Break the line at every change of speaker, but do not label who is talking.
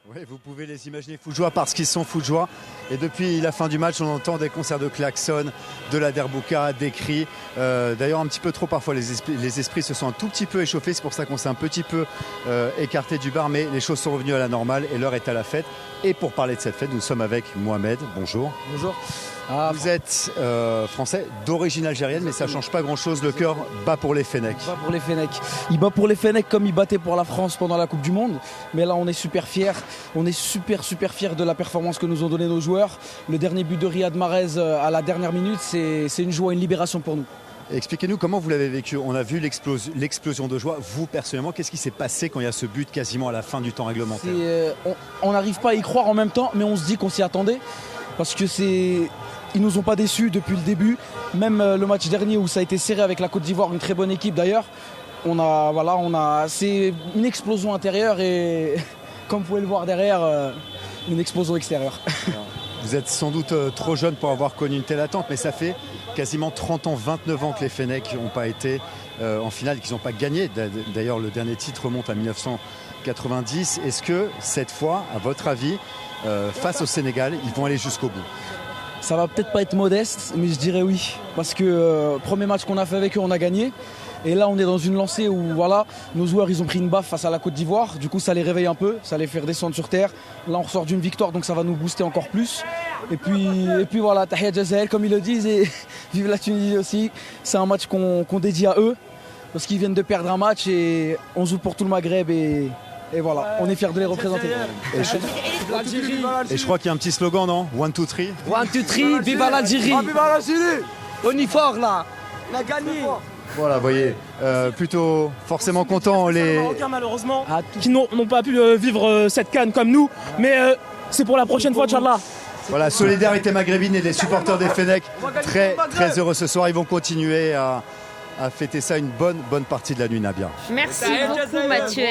Oui, vous pouvez les imaginer fous de joie parce qu'ils sont fous de joie. Et depuis la fin du match, on entend des concerts de klaxons, de la derbouka, des cris. D'ailleurs, un petit peu trop parfois, les esprits se sont un tout petit peu échauffés. C'est pour ça qu'on s'est un petit peu écarté du bar. Mais les choses sont revenues à la normale et l'heure est à la fête. Et pour parler de cette fête, nous sommes avec Mohamed. Bonjour.
Bonjour.
Vous êtes français d'origine algérienne, mais ça ne change pas grand-chose. Le cœur bat pour les Fennecs.
Il bat pour les Fennecs. Il bat pour les Fennecs comme il battait pour la France pendant la Coupe du Monde. Mais là, on est super fiers. On est super fiers de la performance que nous ont donné nos joueurs. Le dernier but de Riyad Mahrez à la dernière minute, c'est une joie, une libération pour nous.
Expliquez-nous comment vous l'avez vécu. On a vu l'explosion de joie. Vous, personnellement, qu'est-ce qui s'est passé quand il y a ce but quasiment à la fin du temps réglementaire?
On n'arrive pas à y croire en même temps, mais on se dit qu'on s'y attendait. Parce que ils nous ont pas déçus depuis le début. Même le match dernier où ça a été serré avec la Côte d'Ivoire, une très bonne équipe d'ailleurs. C'est une explosion intérieure et comme vous pouvez le voir derrière, une explosion extérieure.
Vous êtes sans doute trop jeune pour avoir connu une telle attente, mais ça fait quasiment 30 ans, 29 ans que les Fennecs n'ont pas été en finale, qu'ils n'ont pas gagné. D'ailleurs, le dernier titre remonte à 1990. Est-ce que cette fois, à votre avis, face au Sénégal, ils vont aller jusqu'au bout?
Ça va peut-être pas être modeste, mais je dirais oui. Parce que premier match qu'on a fait avec eux, on a gagné. Et là, on est dans une lancée où nos joueurs ils ont pris une baffe face à la Côte d'Ivoire. Du coup, ça les réveille un peu, ça les fait redescendre sur terre. Là, on ressort d'une victoire, donc ça va nous booster encore plus. Et puis voilà, Tahia Jazair, comme ils le disent, et vive la Tunisie aussi. C'est un match qu'on dédie à eux, parce qu'ils viennent de perdre un match et on joue pour tout le Maghreb. Et voilà, on est fiers de les représenter.
Et je crois qu'il y a un petit slogan, non? 1, 2, 3.
1, 2, 3, viva l'Algérie!
Viva l'Algérie!
On y fort là!
On a gagné!
Voilà, vous voyez, plutôt forcément contents les
Marocains malheureusement qui n'ont pas pu vivre cette CAN comme nous, mais c'est pour la prochaine fois, Inch'Allah.
Voilà, solidarité maghrébine et les supporters des Fennecs très heureux ce soir. Ils vont continuer à fêter ça une bonne partie de la nuit, Nabia.
Merci beaucoup Mathieu.